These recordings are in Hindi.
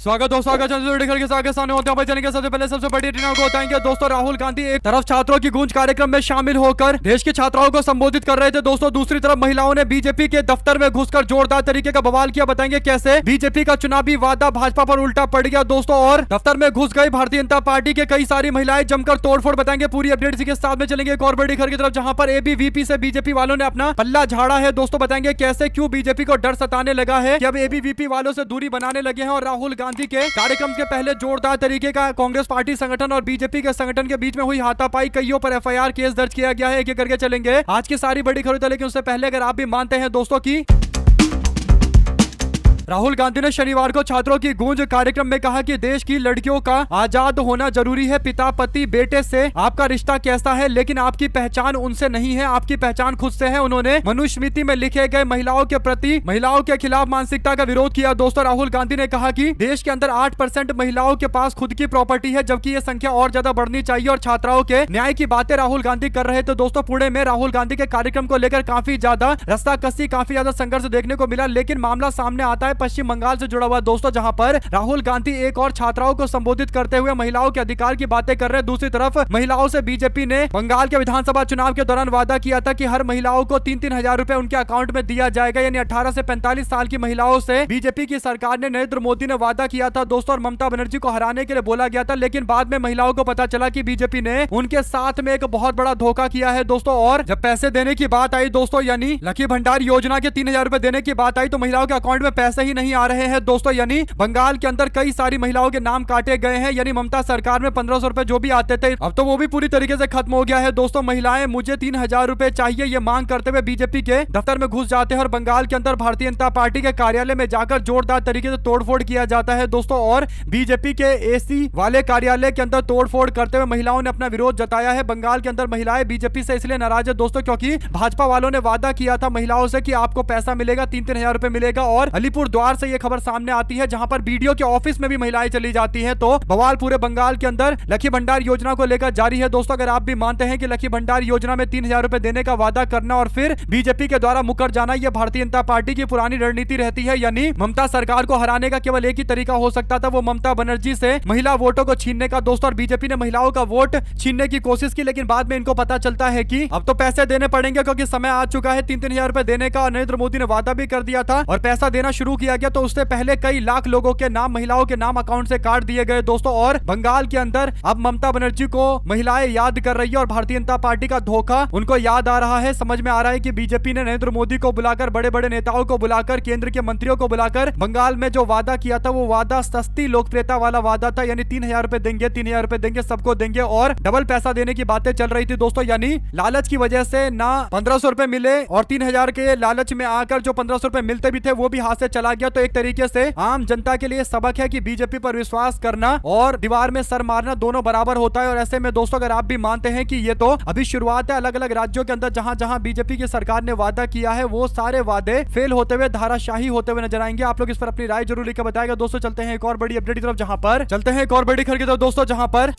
स्वागत हो स्वागत के सामने होते हैं चलेंगे। सबसे पहले सबसे बड़ी घटना को बताएंगे दोस्तों। राहुल गांधी एक तरफ छात्रों की गूंज कार्यक्रम में शामिल होकर देश की छात्राओं को संबोधित कर रहे थे दोस्तों। दूसरी तरफ महिलाओं ने बीजेपी के दफ्तर में घुसकर जोरदार तरीके का बवाल किया। बताएंगे कैसे बीजेपी का चुनावी वादा भाजपा पर उल्टा पड़ गया दोस्तों। और दफ्तर में घुस गई भारतीय जनता पार्टी के कई सारी महिलाएं जमकर तोड़फोड़। बताएंगे पूरी अपडेट इसी के साथ में चलेंगे। एक और बड़ी खबर की तरफ जहां पर एबीवीपी से बीजेपी वालों ने अपना पल्ला झाड़ा है दोस्तों। बताएंगे कैसे क्यों बीजेपी को डर सताने लगा है कि अब एबीवीपी वालों से दूरी बनाने लगे हैं। और राहुल गांधी के कार्यक्रम के पहले जोरदार तरीके का कांग्रेस पार्टी संगठन और बीजेपी के संगठन के बीच में हुई हाथापाई, कईयों पर एफआईआर केस दर्ज किया गया है। एक एक करके चलेंगे आज की सारी बड़ी खबरें। लेकिन उससे पहले अगर आप भी मानते हैं दोस्तों की राहुल गांधी ने शनिवार को छात्रों की गूंज कार्यक्रम में कहा कि देश की लड़कियों का आजाद होना जरूरी है। पिता पति बेटे से आपका रिश्ता कैसा है, लेकिन आपकी पहचान उनसे नहीं है, आपकी पहचान खुद से है। उन्होंने मनुस्मृति में लिखे गए महिलाओं के प्रति महिलाओं के खिलाफ मानसिकता का विरोध किया दोस्तों। राहुल गांधी ने कहा कि देश के अंदर 8% महिलाओं के पास खुद की प्रॉपर्टी है, जबकि ये संख्या और ज्यादा बढ़नी चाहिए। और छात्राओं के न्याय की बातें राहुल गांधी कर रहे थे दोस्तों। पुणे में राहुल गांधी के कार्यक्रम को लेकर काफी ज्यादा रस्साकसी, काफी ज्यादा संघर्ष देखने को मिला। लेकिन मामला सामने आता है पश्चिम बंगाल से जुड़ा हुआ दोस्तों, जहां पर राहुल गांधी एक और छात्राओं को संबोधित करते हुए महिलाओं के अधिकार की बातें कर रहे हैं। दूसरी तरफ महिलाओं से बीजेपी ने बंगाल के विधानसभा चुनाव के दौरान वादा किया था कि हर महिलाओं को 3-3 हजार रुपए उनके अकाउंट में दिया जाएगा। यानी 18 से 45 साल की महिलाओं से बीजेपी की सरकार ने, नरेंद्र मोदी ने वादा किया था दोस्तों। और ममता बनर्जी को हराने के लिए बोला गया था। लेकिन बाद में महिलाओं को पता चला कि बीजेपी ने उनके साथ में एक बहुत बड़ा धोखा किया है दोस्तों। और जब पैसे देने की बात आई दोस्तों, यानी लकी भंडार योजना के 3,000 रुपए देने की बात आई, तो महिलाओं के अकाउंट में पैसे ही नहीं आ रहे हैं दोस्तों। यानी बंगाल के अंदर कई सारी महिलाओं के नाम काटे गए हैं। यानी ममता सरकार में 1500 रुपए जो भी आते थे, अब तो वो भी पूरी तरीके से खत्म हो गया है दोस्तों। महिलाएं मुझे 3,000 रुपए चाहिए ये मांग करते हुए बीजेपी के दफ्तर में घुस जाते हैं। और बंगाल के अंदर भारतीय जनता पार्टी के कार्यालय में जाकर जोरदार तरीके से तोड़फोड़ किया जाता है दोस्तों। और बीजेपी के एसी वाले कार्यालय के अंदर तोड़फोड़ करते हुए महिलाओं ने अपना विरोध जताया है। बंगाल के अंदर महिलाएं बीजेपी से इसलिए नाराज है दोस्तों, क्योंकि भाजपा वालों ने वादा किया था महिलाओं से कि आपको पैसा मिलेगा, 3-3 हजार रुपए मिलेगा। और अलीपुर द्वार से यह खबर सामने आती है, जहां पर बीडीओ के ऑफिस में भी महिलाएं चली जाती हैं। तो बवाल पूरे बंगाल के अंदर लकी भंडार योजना को लेकर जारी है दोस्तों। अगर आप भी मानते हैं कि लकी भंडार योजना में 3,000 रुपए देने का वादा करना और फिर बीजेपी के द्वारा मुकर जाना, यह भारतीय जनता पार्टी की पुरानी रणनीति रहती है। यानी ममता सरकार को हराने का केवल एक ही तरीका हो सकता था, वो ममता बनर्जी से महिला वोटों को छीनने का दोस्तों। और बीजेपी ने महिलाओं का वोट छीनने की कोशिश की, लेकिन बाद में इनको पता चलता है कि अब तो पैसे देने पड़ेंगे, क्योंकि समय आ चुका है 3-3 हजार रुपए देने का। नरेंद्र मोदी ने वादा भी कर दिया था और पैसा देना शुरू किया गया। तो उससे पहले कई लाख लोगों के नाम, महिलाओं के नाम अकाउंट से काट दिए गए दोस्तों। और बंगाल के अंदर अब ममता बनर्जी को महिलाएं याद कर रही है और भारतीय जनता पार्टी का धोखा उनको याद आ रहा है। समझ में आ रहा है कि बीजेपी ने नरेंद्र मोदी को बुलाकर, बड़े बड़े नेताओं को बुलाकर, केंद्र के मंत्रियों को बुलाकर बंगाल में जो वादा किया था वो वादा सस्ती लोकप्रियता वाला वादा था। यानी 3,000 रुपए देंगे, 3,000 रुपए देंगे, सबको देंगे और डबल पैसा देने की बातें चल रही थी दोस्तों। यानी लालच की वजह से ना 1,500 रुपए मिले और 3,000 के लालच में आकर जो 1,500 रुपए मिलते भी थे वो भी हाथ से चला गया। तो एक तरीके से आम जनता के लिए सबक है कि बीजेपी पर विश्वास करना और दीवार में सर मारना दोनों बराबर होता है। और ऐसे में दोस्तों अगर आप भी मानते हैं कि ये तो अभी शुरुआत है, अलग अलग राज्यों के अंदर जहां जहां बीजेपी की सरकार ने वादा किया है वो सारे वादे फेल होते हुए, धाराशाही होते हुए नजर आएंगे। आप लोग इस पर अपनी राय जरूर लिखकर बताएगा दोस्तों। चलते हैं एक और बड़ी अपडेट की तरफ, जहां पर चलते हैं एक और बड़ी खबर की तरफ दोस्तों, जहां पर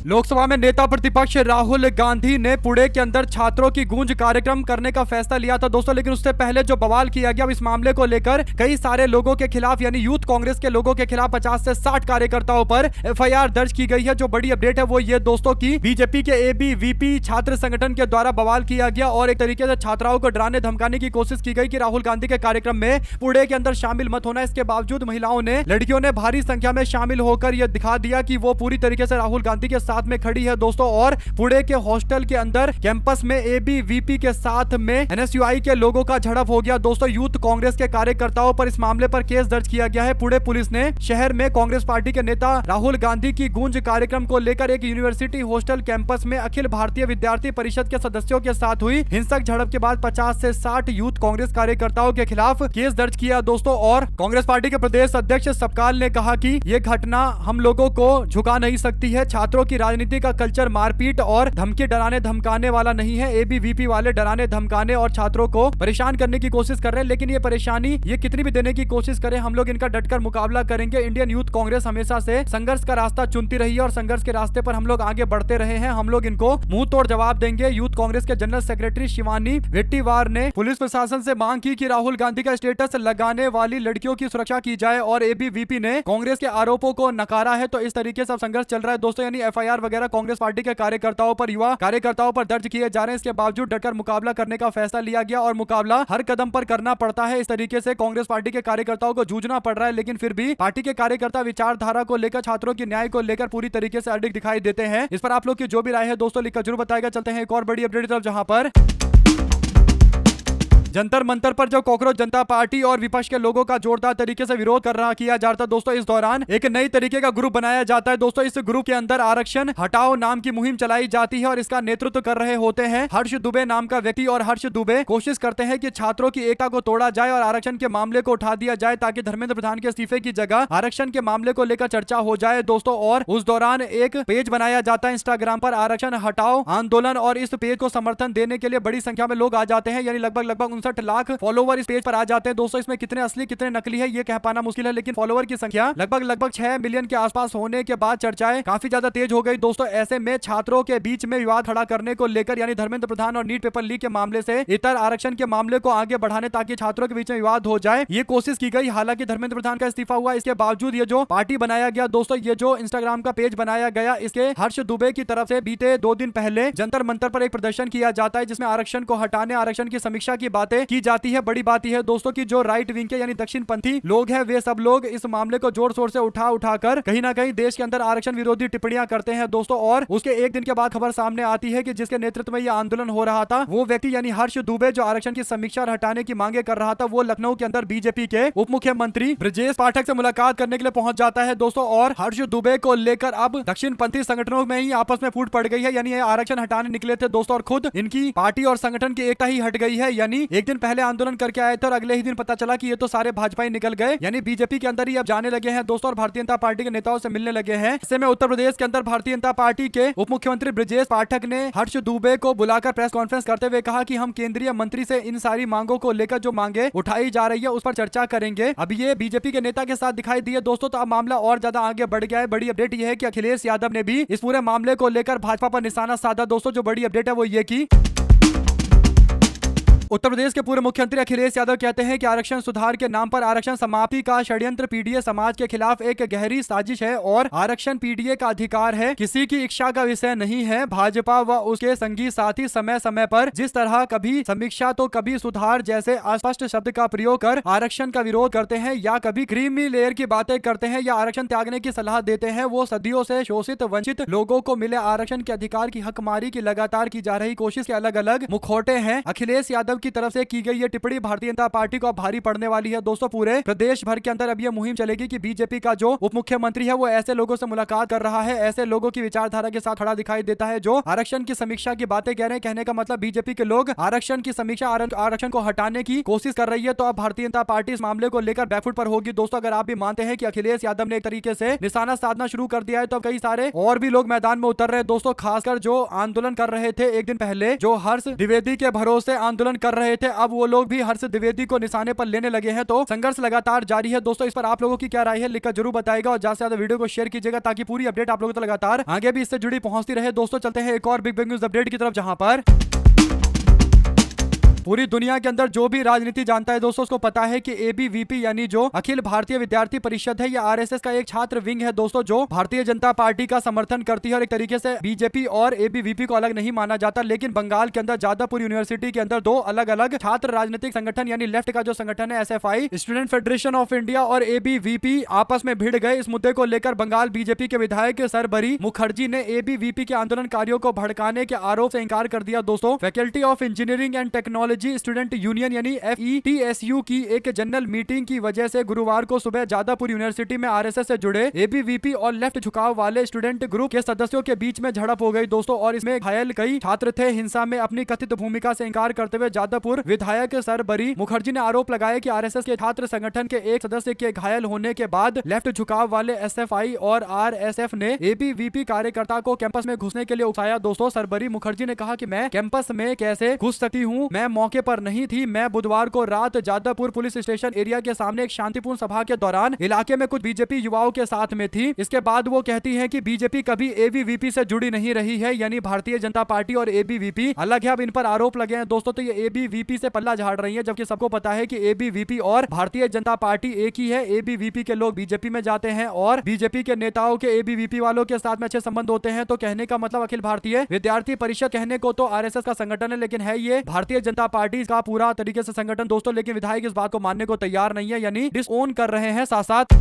लोकसभा में नेता प्रतिपक्ष राहुल गांधी ने पुणे के अंदर छात्रों की गूंज कार्यक्रम करने का फैसला लिया था दोस्तों। लेकिन उससे पहले जो बवाल किया गया इस मामले को लेकर कई सारे लोगों के खिलाफ, यानी यूथ कांग्रेस के लोगों के खिलाफ 50 से 60 कार्यकर्ताओं पर एफआईआर दर्ज की गई है। जो बड़ी अपडेट है वो ये दोस्तों की बीजेपी के एबीवीपी छात्र संगठन के द्वारा बवाल किया गया और एक तरीके से छात्राओं को डराने धमकाने की कोशिश की गई कि राहुल गांधी के कार्यक्रम में पुणे के अंदर शामिल मत होना। इसके बावजूद महिलाओं ने, लड़कियों ने भारी संख्या में शामिल होकर यह दिखा दिया कि वो पूरी तरीके से राहुल गांधी के साथ में खड़ी है दोस्तों। और पुणे के हॉस्टल के अंदर कैंपस में एबीवीपी के साथ में एनएसयूआई के लोगों का झड़प हो गया दोस्तों। यूथ कांग्रेस के कार्यकर्ताओं पर इस मामले पर केस दर्ज किया गया है। पुणे पुलिस ने शहर में कांग्रेस पार्टी के नेता राहुल गांधी की गूंज कार्यक्रम को लेकर एक यूनिवर्सिटी हॉस्टल कैंपस में अखिल भारतीय विद्यार्थी परिषद के सदस्यों के साथ हुई हिंसक झड़प के बाद 50 से 60 यूथ कांग्रेस कार्यकर्ताओं के खिलाफ केस दर्ज किया दोस्तों। और कांग्रेस पार्टी के प्रदेश अध्यक्ष सपकाल ने कहा कि यह घटना हम लोगों को झुका नहीं सकती है। छात्रों की राजनीति का कल्चर मारपीट और धमकी डराने धमकाने वाला नहीं है। एबीवीपी वाले डराने धमकाने और छात्रों को परेशान करने की कोशिश कर रहे हैं, लेकिन ये परेशानी ये कितनी भी देने की कोशिश करे, हम लोग इनका डटकर मुकाबला करेंगे। इंडियन यूथ कांग्रेस हमेशा से संघर्ष का रास्ता चुनती रही है और संघर्ष के रास्ते पर हम लोग आगे बढ़ते रहे हैं। हम लोग इनको मुंह तोड़ जवाब देंगे। यूथ कांग्रेस के जनरल सेक्रेटरी शिवानी वेट्टीवार ने पुलिस प्रशासन से मांग की कि राहुल गांधी का स्टेटस लगाने वाली लड़कियों की सुरक्षा की जाए और एबीवीपी ने कांग्रेस के आरोपों को नकारा है। तो इस तरीके से संघर्ष चल रहा है दोस्तों, यानी एफआईआर वगैरह कांग्रेस पार्टी के कार्यकर्ताओं पर, युवा कार्यकर्ताओं पर दर्ज किए जा रहे हैं। इसके बावजूद डटकर मुकाबला करने का फैसला लिया गया और मुकाबला हर कदम पर करना पड़ता है। इस तरीके से कांग्रेस पार्टी के कार्यकर्ताओं को जूझना पड़ रहा है, लेकिन फिर भी पार्टी के कार्यकर्ता विचारधारा को लेकर, छात्रों की न्याय को लेकर पूरी तरीके से अडिग दिखाई देते हैं। इस पर आप लोग की जो भी राय है दोस्तों लिखकर जरूर बताएगा। चलते हैं एक और बड़ी अपडेट की तरफ, जहां पर जंतर मंतर पर जो कॉकरोच जनता पार्टी और विपक्ष के लोगों का जोरदार तरीके से विरोध कर रहा किया जाता है दोस्तों। इस दौरान एक नई तरीके का ग्रुप बनाया जाता है दोस्तों। इस ग्रुप के अंदर आरक्षण हटाओ नाम की मुहिम चलाई जाती है और इसका नेतृत्व कर रहे होते हैं हर्ष दुबे नाम का व्यक्ति। और हर्ष दुबे कोशिश करते हैं कि छात्रों की एकता को तोड़ा जाए और आरक्षण के मामले को उठा दिया जाए, ताकि धर्मेंद्र प्रधान के इस्तीफे की जगह आरक्षण के मामले को लेकर चर्चा हो जाए दोस्तों। और उस दौरान एक पेज बनाया जाता है इंस्टाग्राम पर, आरक्षण हटाओ आंदोलन, और इस पेज को समर्थन देने के लिए बड़ी संख्या में लोग आ जाते हैं, यानी लगभग 59 लाख फॉलोवर इस पेज पर आ जाते हैं दोस्तों। इसमें कितने असली कितने नकली है ये कह पाना मुश्किल है, लेकिन फॉलोवर की संख्या लगभग 6 मिलियन के आसपास होने के बाद चर्चाएं काफी ज्यादा तेज हो गई दोस्तों। ऐसे में छात्रों के बीच में विवाद खड़ा करने को लेकर, यानी धर्मेंद्र प्रधान और नीट पेपर लीक के मामले से इतर आरक्षण के मामले को आगे बढ़ाने ताकि छात्रों के बीच में विवाद हो जाए, ये कोशिश की गई। हालांकि धर्मेंद्र प्रधान का इस्तीफा हुआ, इसके बावजूद ये जो पार्टी बनाया गया दोस्तों, ये जो इंस्टाग्राम का पेज बनाया गया, इसके हर्ष दुबे की तरफ से बीते 2 दिन पहले जंतर मंतर पर एक प्रदर्शन किया जाता है, जिसमें आरक्षण को हटाने, आरक्षण की समीक्षा की बातें की जाती है। बड़ी बात यह है दोस्तों कि जो राइट विंग के यानी दक्षिण पंथी लोग हैं, वे सब लोग इस मामले को जोर शोर से उठाकर कहीं ना कहीं देश के अंदर आरक्षण विरोधी टिप्पणियां करते हैं दोस्तों। और उसके एक दिन के बाद खबर सामने आती है कि जिसके नेतृत्व में यह आंदोलन हो रहा था, वो व्यक्ति यानी हर्ष दुबे, जो आरक्षण की समीक्षा और हटाने की मांगे कर रहा था, वो लखनऊ के अंदर बीजेपी के उप मुख्यमंत्री ब्रजेश पाठक से मुलाकात करने के लिए पहुंच जाता है दोस्तों। और हर्ष दुबे को लेकर अब दक्षिण पंथी संगठनों में ही आपस में फूट पड़ गई है, यानी आरक्षण हटाने निकले थे दोस्तों और खुद इनकी पार्टी और संगठन की एकता ही हट गई है। यानी एक दिन पहले आंदोलन करके आए थे और अगले ही दिन पता चला कि ये तो सारे भाजपाई निकल गए, यानी बीजेपी के अंदर ही अब जाने लगे हैं दोस्तों और भारतीय जनता पार्टी के नेताओं से मिलने लगे हैं। ऐसे में उत्तर प्रदेश के अंदर भारतीय जनता पार्टी के उप मुख्यमंत्री ब्रजेश पाठक ने हर्ष दुबे को बुलाकर प्रेस कॉन्फ्रेंस करते हुए कहा कि हम केंद्रीय मंत्री से इन सारी मांगों को लेकर जो मांगे उठाई जा रही है उस पर चर्चा करेंगे। अब ये बीजेपी के नेता के साथ दिखाई दिए दोस्तों, तो अब मामला और ज्यादा आगे बढ़ गया है। बड़ी अपडेट यह है कि अखिलेश यादव ने भी इस पूरे मामले को लेकर भाजपा पर निशाना साधा दोस्तों। जो बड़ी अपडेट है वो ये की उत्तर प्रदेश के पूर्व मुख्यमंत्री अखिलेश यादव कहते हैं कि आरक्षण सुधार के नाम पर आरक्षण समाप्ति का षड्यंत्र पीडीए समाज के खिलाफ एक गहरी साजिश है और आरक्षण पीडीए का अधिकार है, किसी की इच्छा का विषय नहीं है। भाजपा व उसके संगी साथी समय समय पर जिस तरह कभी समीक्षा तो कभी सुधार जैसे अस्पष्ट शब्द का प्रयोग कर आरक्षण का विरोध करते हैं, या कभी क्रीमी लेयर की बातें करते हैं, या आरक्षण त्यागने की सलाह देते हैं, वो सदियों से शोषित वंचित लोगों को मिले आरक्षण के अधिकार की हकमारी की लगातार की जा रही कोशिश के अलग अलग मुखौटे हैं। अखिलेश यादव की तरफ से की गई ये टिप्पणी भारतीय जनता पार्टी को भारी पड़ने वाली है दोस्तों। पूरे प्रदेश भर के अंदर अब ये मुहिम चलेगी कि बीजेपी का जो उप मुख्यमंत्री है वो ऐसे लोगों से मुलाकात कर रहा है, ऐसे लोगों की विचारधारा के साथ खड़ा दिखाई देता है जो आरक्षण की समीक्षा की बातें कह रहे हैं। कहने का मतलब बीजेपी के लोग आरक्षण की समीक्षा, आरक्षण को हटाने की कोशिश कर रही है। तो अब भारतीय जनता पार्टी इस मामले को लेकर बैकफुट पर होगी दोस्तों। अगर आप भी मानते हैं कि अखिलेश यादव ने एक तरीके से निशाना साधना शुरू कर दिया है, तो कई सारे और भी लोग मैदान में उतर रहे हैं दोस्तों। खासकर जो आंदोलन कर रहे थे एक दिन पहले, जो हर्ष द्विवेदी के भरोसे आंदोलन कर रहे थे, अब वो लोग भी हर्ष द्विवेदी को निशाने पर लेने लगे हैं। तो संघर्ष लगातार जारी है दोस्तों। इस पर आप लोगों की क्या राय है लिखकर जरूर बताएगा और ज्यादा से ज्यादा वीडियो को शेयर कीजिएगा ताकि पूरी अपडेट आप लोगों तक लगातार आगे भी इससे जुड़ी पहुंचती रहे दोस्तों। चलते हैं एक और बिग न्यूज अपडेट की तरफ, जहां पर पूरी दुनिया के अंदर जो भी राजनीति जानता है दोस्तों उसको पता है कि एबीवीपी यानी जो अखिल भारतीय विद्यार्थी परिषद है, या आरएसएस का एक छात्र विंग है दोस्तों, जो भारतीय जनता पार्टी का समर्थन करती है। और एक तरीके से बीजेपी और एबीवीपी को अलग नहीं माना जाता, लेकिन बंगाल के अंदर जादवपुर यूनिवर्सिटी के अंदर 2 अलग अलग छात्र राजनीतिक संगठन यानी लेफ्ट का जो संगठन है SFI, student federation of India, और एबीवीपी आपस में भिड़ गए। इस मुद्दे को लेकर बंगाल बीजेपी के विधायक सरबरी मुखर्जी ने एबीवीपी के आंदोलनकारियों को भड़काने के आरोप से इंकार कर दिया दोस्तों। Faculty of engineering and technology technology student union यानी FETSU की एक जनरल मीटिंग की वजह से गुरुवार को सुबह जादवपुर यूनिवर्सिटी में RSS से जुड़े ABVP और लेफ्ट झुकाव वाले स्टूडेंट ग्रुप के सदस्यों के बीच में झड़प हो गई दोस्तों, और इसमें घायल कई छात्र थे। हिंसा में अपनी कथित भूमिका से इंकार करते हुए जादवपुर विधायक सरबरी मुखर्जी ने आरोप लगाया कि RSS के छात्र संगठन के एक सदस्य के घायल होने के बाद लेफ्ट झुकाव वाले SFI और RSF ने ABVP कार्यकर्ता को कैंपस में घुसने के लिए उकसाया दोस्तों। सरबरी मुखर्जी ने कहा कि मैं कैंपस में कैसे घुस सकती हूँ, मैं मौके पर नहीं थी। मैं बुधवार को रात जादवपुर पुलिस स्टेशन एरिया के सामने एक शांतिपूर्ण सभा के दौरान इलाके में कुछ बीजेपी युवाओं के साथ में थी। इसके बाद वो कहती है कि बीजेपी कभी ABVP से जुड़ी नहीं रही है, यानी भारतीय जनता पार्टी और ABVP अलग है। अब इन पर आरोप लगे हैं दोस्तों, तो ये ABVP से पल्ला झाड़ रही है, जबकि सबको पता है कि ABVP और भारतीय जनता पार्टी एक ही है। ABVP के लोग बीजेपी में जाते हैं और बीजेपी के नेताओं के ABVP वालों के साथ में अच्छे संबंध होते हैं। तो कहने का मतलब अखिल भारतीय विद्यार्थी परिषद कहने को तो RSS का संगठन है, लेकिन है ये भारतीय जनता पार्टी का पूरा तरीके से संगठन दोस्तों। लेकिन विधायक इस बात को मानने को तैयार नहीं है, यानी डिसओन कर रहे हैं। साथ साथ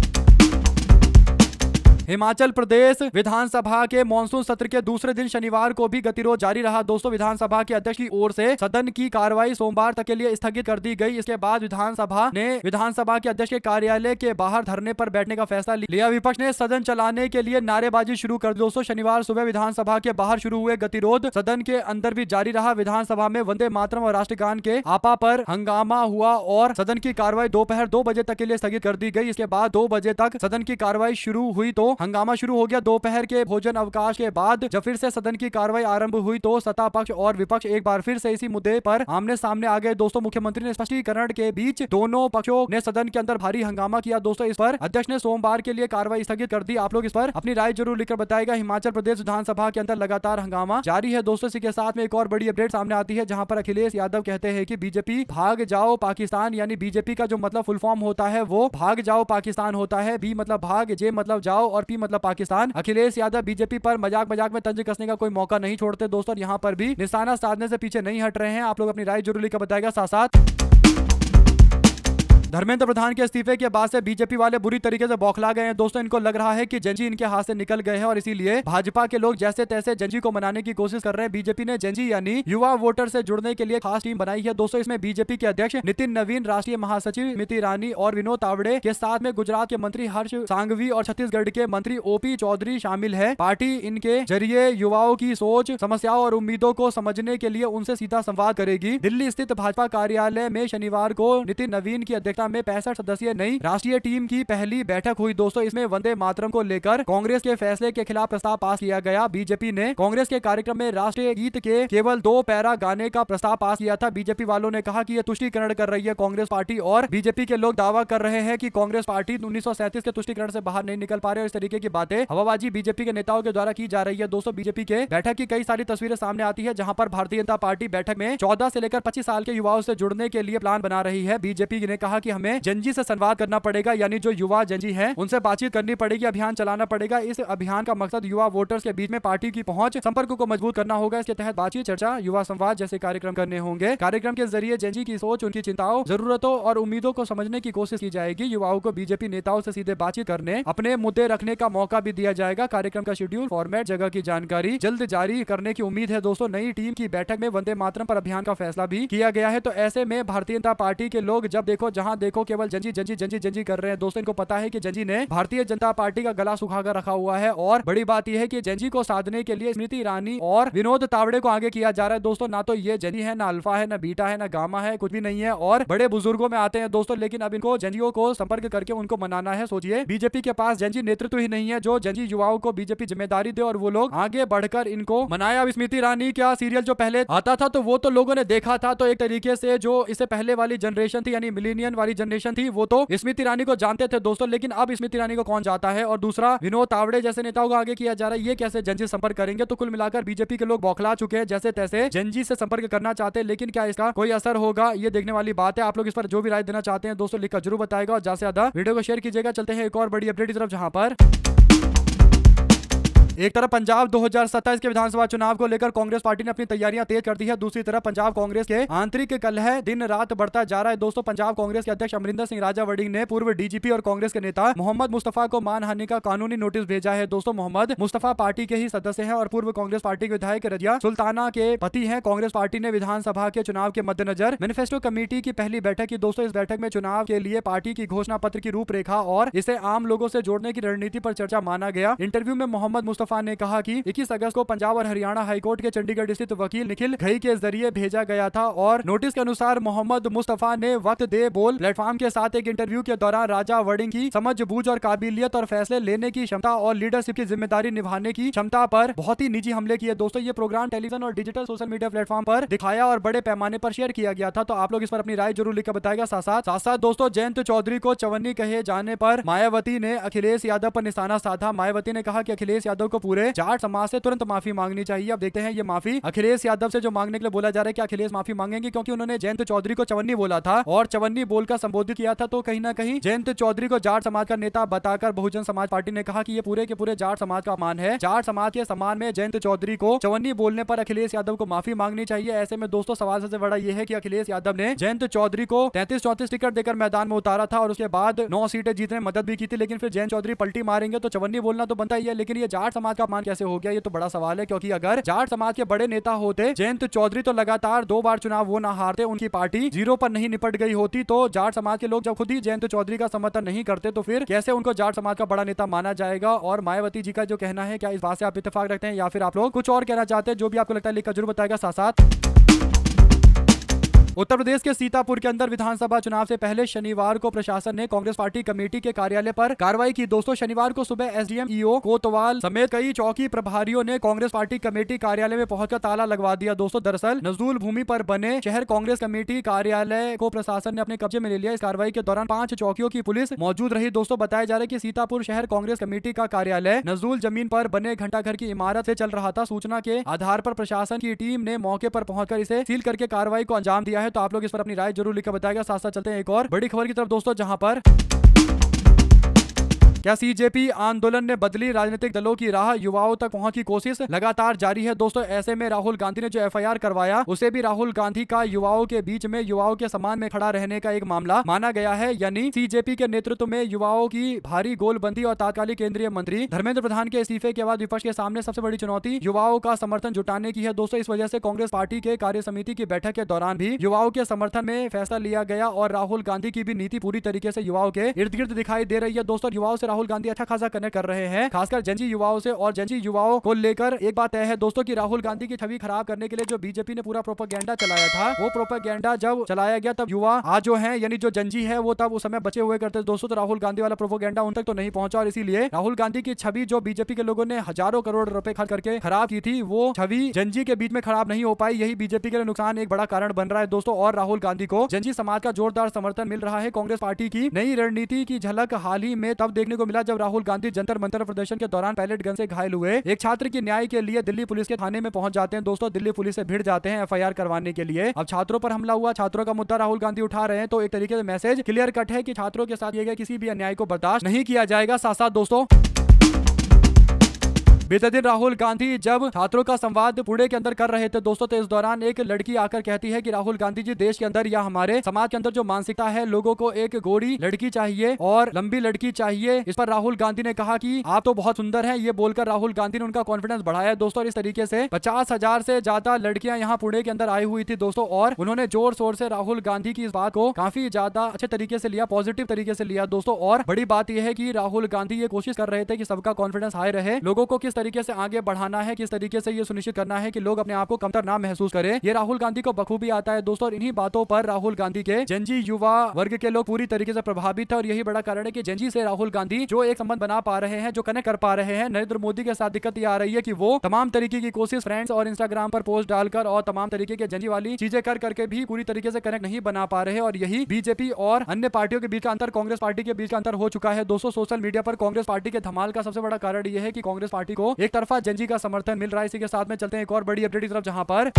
हिमाचल प्रदेश विधानसभा के मॉनसून सत्र के दूसरे दिन शनिवार को भी गतिरोध जारी रहा दोस्तों। विधानसभा के अध्यक्ष की ओर से सदन की कार्रवाई सोमवार तक के लिए स्थगित कर दी गई। इसके बाद विधानसभा ने विधानसभा के अध्यक्ष के कार्यालय के बाहर धरने पर बैठने का फैसला लिया। विपक्ष ने सदन चलाने के लिए नारेबाजी शुरू कर दी दोस्तों। शनिवार सुबह विधानसभा के बाहर शुरू हुए गतिरोध सदन के अंदर भी जारी रहा। विधानसभा में वंदे मातरम और राष्ट्रगान के आपा पर हंगामा हुआ और सदन की कार्रवाई दोपहर 2 बजे तक के लिए स्थगित कर दी गई। इसके बाद 2 बजे तक सदन की कार्रवाई शुरू हुई तो हंगामा शुरू हो गया। दोपहर के भोजन अवकाश के बाद जब फिर से सदन की कार्रवाई आरंभ हुई तो सत्ता पक्ष और विपक्ष एक बार फिर से इसी मुद्दे पर आमने सामने आ गए दोस्तों। मुख्यमंत्री ने स्पष्टीकरण के बीच दोनों पक्षों ने सदन के अंदर भारी हंगामा किया दोस्तों। इस पर अध्यक्ष ने सोमवार के लिए कार्रवाई स्थगित कर दी। आप लोग इस पर अपनी राय जरूर लिखकर बताएगा। हिमाचल प्रदेश विधानसभा के अंदर लगातार हंगामा जारी है दोस्तों। इसी के साथ में एक और बड़ी अपडेट सामने आती है, जहां पर अखिलेश यादव कहते हैं कि बीजेपी भाग जाओ पाकिस्तान, यानी बीजेपी का जो मतलब फुल फॉर्म होता है वो भाग जाओ पाकिस्तान होता है। बी मतलब भाग, जे मतलब जाओ और पी मतलब पाकिस्तान। अखिलेश यादव बीजेपी पर मजाक में तंज कसने का कोई मौका नहीं छोड़ते दोस्तों। यहाँ पर भी निशाना साधने से पीछे नहीं हट रहे हैं। आप लोग अपनी राय जरूर लिखकर बताएगा। साथ साथ धर्मेंद्र प्रधान के इस्तीफे के बाद से बीजेपी वाले बुरी तरीके से बौखला गए हैं दोस्तों। इनको लग रहा है कि जंजी इनके हाथ से निकल गए हैं और इसीलिए भाजपा के लोग जैसे तैसे जंजी को मनाने की कोशिश कर रहे हैं। बीजेपी ने जंजी यानी युवा वोटर से जुड़ने के लिए खास टीम बनाई है दोस्तों। इसमें बीजेपी के अध्यक्ष नितिन नवीन, राष्ट्रीय महासचिव स्मृति ईरानी और विनोद तावड़े के साथ में गुजरात के मंत्री हर्ष सांघवी और छत्तीसगढ़ के मंत्री OP चौधरी शामिल है। पार्टी इनके जरिए युवाओं की सोच, समस्याओं और उम्मीदों को समझने के लिए उनसे सीधा संवाद करेगी। दिल्ली स्थित भाजपा कार्यालय में शनिवार को नितिन नवीन की अध्यक्षता में 65 सदस्यीय नई राष्ट्रीय टीम की पहली बैठक हुई दोस्तों। इसमें वंदे मातरम को लेकर कांग्रेस के फैसले के खिलाफ प्रस्ताव पास किया गया। बीजेपी ने कांग्रेस के कार्यक्रम में राष्ट्रीय गीत के केवल 2 पैरा गाने का प्रस्ताव पास किया था। बीजेपी वालों ने कहा कि यह तुष्टीकरण कर रही है कांग्रेस पार्टी और बीजेपी के लोग दावा कर रहे हैं कि कांग्रेस पार्टी 1937 के तुष्टीकरण से बाहर नहीं निकल पा रहे। और इस तरीके की बातें हवाबाजी बीजेपी के नेताओं के द्वारा की जा रही है दोस्तों। बीजेपी के बैठक की कई सारी तस्वीरें सामने आती है, जहां पर भारतीय जनता पार्टी बैठक में 14 से लेकर 25 साल के युवाओं से जुड़ने के लिए प्लान बना रही है। बीजेपी ने कहा कि हमें जंजी से संवाद करना पड़ेगा, यानी जो युवा जंजी हैं उनसे बातचीत करनी पड़ेगी, अभियान चलाना पड़ेगा। इस अभियान का मकसद युवा वोटर्स के बीच में पार्टी की पहुंच, संपर्क को मजबूत करना होगा। इसके तहत बातचीत, चर्चा, युवा संवाद जैसे कार्यक्रम करने होंगे। कार्यक्रम के जरिए जंजी की सोच, उनकी चिंताओं, जरूरतों और उम्मीदों को समझने की कोशिश की जाएगी। युवाओं को बीजेपी नेताओं से सीधे बातचीत करने, अपने मुद्दे रखने का मौका भी दिया जाएगा। कार्यक्रम का शेड्यूल, फॉर्मेट, जगह की जानकारी जल्द जारी करने की उम्मीद है दोस्तों। नई टीम की बैठक में वंदे मातरम पर अभियान का फैसला भी किया गया है। तो ऐसे में भारतीय जनता पार्टी के लोग जब देखो जहां देखो केवल जंजी जंजी जंजी जंजी कर रहे हैं दोस्तों। इनको पता है कि जंजी ने भारतीय जनता पार्टी का गला सुखाकर रखा हुआ है। और बड़ी बात यह है कि जंजी को साधने के लिए स्मृति ईरानी और विनोद तावड़े को आगे किया जा रहा है दोस्तों। ना तो ये जंजी है, ना अल्फा है, ना बीटा है, ना गामा है, कुछ भी नहीं है। और बड़े बुजुर्गों में आते हैं दोस्तों, लेकिन अब इनको जंजियों को संपर्क करके उनको मनाना है। सोचिए, बीजेपी के पास जंजी नेतृत्व ही नहीं है जो जंजी युवाओं को बीजेपी जिम्मेदारी दे और वो लोग आगे बढ़कर इनको मनाया। अब स्मृति ईरानी क्या सीरियल जो पहले आता था तो वो तो लोगों ने देखा था, तो एक तरीके से जो इससे पहले वाली जनरेशन थी यानी मिलेनियन वाली जनरेशन थी वो तो स्मृति ईरानी को जानते थे दोस्तों। लेकिन अब स्मृति ईरानी को कौन जाता है। और दूसरा, विनोद तावड़े जैसे नेताओं को आगे किया जा रहा है, ये कैसे जंजी संपर्क करेंगे। तो कुल मिलाकर बीजेपी के लोग बौखला चुके हैं, जैसे तैसे जंजी से संपर्क करना चाहते हैं। लेकिन क्या इसका कोई असर होगा, ये देखने वाली बात है। आप लोग इस पर जो भी राय देना चाहते हैं दोस्तों लिखकर जरूर बताएगा और ज्यादा से ज्यादा वीडियो को शेयर कीजिएगा। चलते हैं एक और बड़ी अपडेट की तरफ, जहां पर एक तरफ पंजाब 2027 के विधानसभा चुनाव को लेकर कांग्रेस पार्टी ने अपनी तैयारियां तेज कर दी है। दूसरी तरफ पंजाब कांग्रेस के आंतरिक कलह दिन रात बढ़ता जा रहा है। दोस्तों, पंजाब कांग्रेस के अध्यक्ष अमरिंदर सिंह राजा वड़िंग ने पूर्व डीजीपी और कांग्रेस के नेता मोहम्मद मुस्तफा को मानहानि का कानूनी नोटिस भेजा है। दोस्तों, मोहम्मद मुस्तफा पार्टी के ही सदस्य हैं और पूर्व कांग्रेस पार्टी के विधायक रजिया सुल्ताना के पति हैं। कांग्रेस पार्टी ने विधानसभा के चुनाव के मद्देनजर मैनिफेस्टो कमेटी की पहली बैठक की। दोस्तों, इस बैठक में चुनाव के लिए पार्टी की घोषणा पत्र की रूपरेखा और इसे आम लोगों से जोड़ने की रणनीति पर चर्चा माना गया। इंटरव्यू में मोहम्मद मुस्तफा ने कहा कि 21 अगस्त को पंजाब और हरियाणा हाईकोर्ट के चंडीगढ़ स्थित वकील निखिल घई के जरिए भेजा गया था और नोटिस के अनुसार मोहम्मद मुस्तफा ने वक्त दे बोल प्लेटफॉर्म के साथ एक इंटरव्यू के दौरान राजा वड़िंग की समझबूझ और काबिलियत और फैसले लेने की क्षमता और लीडरशिप की जिम्मेदारी निभाने की क्षमता पर बहुत ही निजी हमले किए। दोस्तों, ये प्रोग्राम टेलीविजन और डिजिटल सोशल मीडिया प्लेटफॉर्म पर दिखाया और बड़े पैमाने पर शेयर किया गया था। तो आप लोग इस पर अपनी राय जरूर लिखकर बताएगा। साथ साथ दोस्तों, जयंत चौधरी को चवन्नी कहे जाने पर मायावती ने अखिलेश यादव पर निशाना साधा। मायावती ने कहा कि अखिलेश यादव को पूरे जाट समाज से तुरंत माफी मांगनी चाहिए। अब देखते हैं ये माफी अखिलेश यादव से जो मांगने के लिए बोला जा रहा है, क्या अखिलेश माफी मांगेंगे? क्योंकि उन्होंने जयंत चौधरी को चवन्नी बोला था और चवन्नी बोलकर संबोधित किया था। तो कहीं ना कहीं जयंत चौधरी को जाट समाज का नेता बताकर बहुजन समाज पार्टी ने कहा कि ये पूरे के पूरे जाट समाज का अपमान है। जाट समाज के सम्मान में जयंत चौधरी को चवन्नी बोलने पर अखिलेश यादव को माफी मांगनी चाहिए। ऐसे में दोस्तों, सवाल सबसे बड़ा यह है कि अखिलेश यादव ने जयंत चौधरी को 33-34 टिकट देकर मैदान में उतारा था और उसके बाद 9 सीटें जीतने में मदद भी की थी, लेकिन फिर जयंत चौधरी पलटी मारेंगे तो चवन्नी बोलना तो बनता ही है। लेकिन ये जाट समाज का अपमान कैसे हो गया, ये तो बड़ा सवाल है। क्योंकि अगर जाट समाज के बड़े नेता होते जयंत चौधरी, तो लगातार 2 बार चुनाव वो ना हारते, उनकी पार्टी 0 पर नहीं निपट गई होती। तो जाट समाज के लोग जब खुद ही जयंत चौधरी का समर्थन नहीं करते तो फिर कैसे उनको जाट समाज का बड़ा नेता माना जाएगा? और मायावती जी का जो कहना है, क्या इस बात से आप इत्तेफाक रखते हैं या फिर आप लोग कुछ और कहना चाहते हैं? जो भी आपको लगता है लिखकर जरूर बताएगा। साथ उत्तर प्रदेश के सीतापुर के अंदर विधानसभा चुनाव से पहले शनिवार को प्रशासन ने कांग्रेस पार्टी कमेटी के कार्यालय पर कार्रवाई की। दोस्तों, शनिवार को सुबह एसडीएम ईओ कोतवाल समेत कई चौकी प्रभारियों ने कांग्रेस पार्टी कमेटी कार्यालय में पहुंचकर ताला लगवा दिया। दोस्तों, दरअसल नजूल भूमि पर बने शहर कांग्रेस कमेटी कार्यालय को प्रशासन ने अपने कब्जे में ले लिया। इस कार्रवाई के दौरान 5 चौकियों की पुलिस मौजूद रही। दोस्तों, बताया जा रहा है कि सीतापुर शहर कांग्रेस कमेटी का कार्यालय नजूल जमीन पर बने घंटाघर की इमारत से चल रहा था। सूचना के आधार पर प्रशासन की टीम ने मौके पर पहुंचकर इसे सील करके कार्रवाई को अंजाम दिया है। तो आप लोग इस पर अपनी जरूर लिखकर बताएगा। साथ साथ चलते हैं एक और बड़ी खबर की तरफ दोस्तों, जहां पर क्या सीजेपी आंदोलन ने बदली राजनीतिक दलों की राह? युवाओं तक पहुंच की कोशिश लगातार जारी है। दोस्तों, ऐसे में राहुल गांधी ने जो एफआईआर करवाया उसे भी राहुल गांधी का युवाओं के बीच में युवाओं के सम्मान में खड़ा रहने का एक मामला माना गया है। यानी सीजेपी के नेतृत्व में युवाओं की भारी गोलबंदी और तात्कालिक केंद्रीय मंत्री धर्मेंद्र प्रधान के इस्तीफे के बाद विपक्ष के सामने सबसे बड़ी चुनौती युवाओं का समर्थन जुटाने की है। दोस्तों, इस वजह से कांग्रेस पार्टी के कार्य समिति की बैठक के दौरान भी युवाओं के समर्थन में फैसला लिया गया और राहुल गांधी की भी नीति पूरी तरीके से युवाओं के इर्द गिर्द दिखाई दे रही है। दोस्तों, युवाओं से राहुल गांधी अच्छा खासा कनेक्ट कर रहे हैं, खासकर जनजी युवाओं से। और जनजी युवाओं को लेकर एक बात तय है दोस्तों कि राहुल गांधी की छवि खराब करने के लिए जो बीजेपी ने पूरा प्रोपेगेंडा चलाया था, वो प्रोपेगेंडा जब चलाया गया तब युवा आज जो है यानी जो जनजी है वो तब उस समय बचे हुए करते दोस्तों। तो राहुल गांधी वाला प्रोपेगेंडा उन तक तो नहीं पहुंचा और इसीलिए राहुल गांधी की छवि जो बीजेपी के लोगों ने हजारों करोड़ रुपए खर्च करके खराब की थी, वो छवि जनजी के बीच में खराब नहीं हो पाई। यही बीजेपी के लिए नुकसान एक बड़ा कारण बन रहा है दोस्तों। और राहुल गांधी को जनजी समाज का जोरदार समर्थन मिल रहा है। कांग्रेस पार्टी की नई रणनीति की झलक हाल ही में तब देखने को मिला जब राहुल गांधी जंतर मंतर प्रदर्शन के दौरान पैलेट गन से घायल हुए एक छात्र की न्याय के लिए दिल्ली पुलिस के थाने में पहुंच जाते हैं। दोस्तों, दिल्ली पुलिस से भिड़ जाते हैं एफआईआर करवाने के लिए। अब छात्रों पर हमला हुआ, छात्रों का मुद्दा राहुल गांधी उठा रहे हैं, तो एक तरीके से मैसेज क्लियर कट है कि छात्रों के साथ किए गए किसी भी अन्याय को बर्दाश्त नहीं किया जाएगा। साथ साथ दोस्तों, बीते दिन राहुल गांधी जब छात्रों का संवाद पुणे के अंदर कर रहे थे दोस्तों, तो इस दौरान एक लड़की आकर कहती है कि राहुल गांधी जी, देश के अंदर या हमारे समाज के अंदर जो मानसिकता है, लोगों को एक गोरी लड़की चाहिए और लंबी लड़की चाहिए। इस पर राहुल गांधी ने कहा कि आप तो बहुत सुंदर हैं। ये बोलकर राहुल गांधी ने उनका कॉन्फिडेंस बढ़ाया दोस्तों। और इस तरीके से 50,000 से ज्यादा लड़कियां यहाँ पुणे के अंदर आई हुई थी दोस्तों, और उन्होंने जोर शोर से राहुल गांधी की इस बात को काफी ज्यादा अच्छे तरीके से लिया, पॉजिटिव तरीके से लिया दोस्तों। और बड़ी बात यह है कि राहुल गांधी ये कोशिश कर रहे थे कि सबका कॉन्फिडेंस हाई रहे, लोगों को किस तरीके से आगे बढ़ाना है, किस तरीके से ये सुनिश्चित करना है कि लोग अपने आप को कमतर ना महसूस करें, ये राहुल गांधी को बखूबी आता है दोस्तों। और इन्हीं बातों पर राहुल गांधी के जनजी युवा वर्ग के लोग पूरी तरीके से प्रभावित है और यही बड़ा कारण है कि जनजी से राहुल गांधी जो एक संबंध बना पा रहे हैं, जो कनेक्ट कर पा रहे हैं। नरेंद्र मोदी के साथ दिक्कत ये आ रही है कि वो तमाम तरीके की कोशिश फ्रेंड्स और इंस्टाग्राम पर पोस्ट डालकर और तमाम तरीके के जनजी वाली चीजें कर करके भी पूरी तरीके से कनेक्ट नहीं बना पा रहे हैं। और यही बीजेपी और अन्य पार्टियों के बीच का अंतर, कांग्रेस पार्टी के बीच का अंतर हो चुका है दोस्तों। सोशल मीडिया पर कांग्रेस पार्टी के धमाल का सबसे बड़ा कारण यह है कि कांग्रेस पार्टी को एक तरफा जनजी का समर्थन मिल रहा है। इसी के साथ में चलते हैं एक और बड़ी अपडेट की तरफ, जहां पर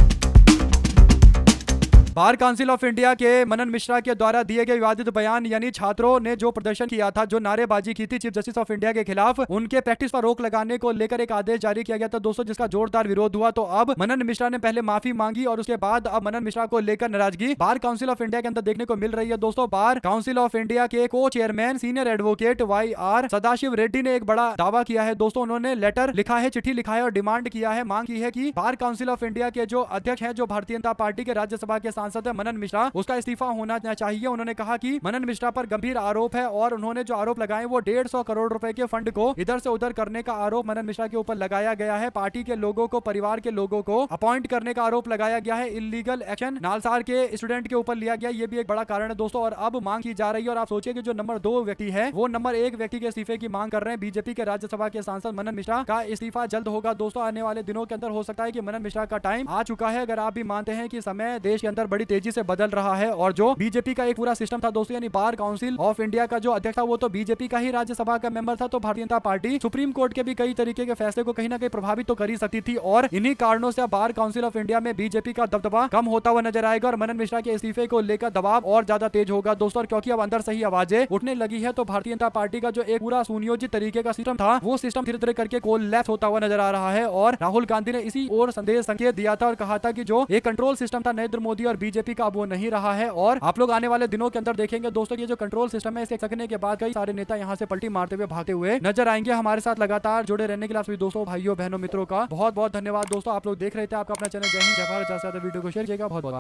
बार काउंसिल ऑफ इंडिया के मनन मिश्रा के द्वारा दिए गए विवादित बयान यानी छात्रों ने जो प्रदर्शन किया था, जो नारेबाजी की थी चीफ जस्टिस ऑफ इंडिया के खिलाफ, उनके प्रैक्टिस पर रोक लगाने को लेकर एक आदेश जारी किया गया था दोस्तों, जिसका जोरदार विरोध हुआ। तो अब मनन मिश्रा ने पहले माफी मांगी और उसके बाद अब मनन मिश्रा को लेकर नाराजगी बार काउंसिल ऑफ इंडिया के अंदर देखने को मिल रही है दोस्तों। बार काउंसिल ऑफ इंडिया के को chairman senior advocate YR Sadashiv Reddy ने एक बड़ा दावा किया है दोस्तों। उन्होंने लेटर लिखा है, चिट्ठी लिखा है और डिमांड किया है, मांग की है कि बार काउंसिल ऑफ इंडिया के जो अध्यक्ष हैं, जो भारतीय जनता पार्टी के राज्यसभा के सांसद है मनन मिश्रा, उसका इस्तीफा होना चाहिए। उन्होंने कहा कि मनन मिश्रा पर गंभीर आरोप है और उन्होंने जो आरोप लगाए वो 150 करोड़ रुपए के फंड को इधर से उधर करने का आरोप मनन मिश्रा के ऊपर लगाया गया है। पार्टी के लोगों को, परिवार के लोगों को अपॉइंट करने का आरोप लगाया गया है। इलीगल एक्शन नालसार के स्टूडेंट के ऊपर लिया गया, ये भी एक बड़ा कारण है दोस्तों। और अब मांग की जा रही है और आप सोचिए कि जो नंबर 2 व्यक्ति है वो नंबर 1 व्यक्ति के इस्तीफे की मांग कर रहे हैं। बीजेपी के राज्यसभा के सांसद मनन मिश्रा का इस्तीफा जल्द होगा दोस्तों। आने वाले दिनों के अंदर हो सकता है कि मनन मिश्रा का टाइम आ चुका है। अगर आप भी मानते हैं कि समय देश के अंदर बड़ी तेजी से बदल रहा है और जो बीजेपी का एक पूरा सिस्टम था दोस्तों, यानी बार काउंसिल ऑफ इंडिया का जो अध्यक्ष था वो तो बीजेपी का ही राज्यसभा का मेंबर था, तो Bharatiya Janata party supreme court के भी कई तरीके के फैसले को कहीं ना कहीं प्रभावित तो कर ही सकती थी और इन्हीं कारणों से बार काउंसिल ऑफ इंडिया में बीजेपी का दबदबा कम होता हुआ नजर आएगा और मनन मिश्रा के इस्तीफे को लेकर दबाव और ज्यादा तेज होगा दोस्तों। और क्योंकि अब अंदर से ही आवाजें उठने लगी है तो भारतीय जनता पार्टी का जो एक पूरा सुनियोजित तरीके का सिस्टम था वो सिस्टम धीरे धीरे करके कोलैप्स होता हुआ नजर आ रहा है। और राहुल गांधी ने इसी ओर संदेश संकेत दिया था और कहा था कि जो एक कंट्रोल सिस्टम था नरेंद्र मोदी और बीजेपी का अब वो नहीं रहा है। और आप लोग आने वाले दिनों के अंदर देखेंगे दोस्तों, ये जो कंट्रोल सिस्टम है इसे सकने के बाद कई सारे नेता यहाँ से पलटी मारते हुए भागते हुए नजर आएंगे। हमारे साथ लगातार जुड़े रहने के लिए आप सभी दोस्तों, भाइयों, बहनों, मित्रों का बहुत बहुत धन्यवाद दोस्तों। आप लोग देख रहे थे आपका अपना चैनल जय हिंद जय भारत। ज्यादा वीडियो को शेयर किएगा। बहुत बहुत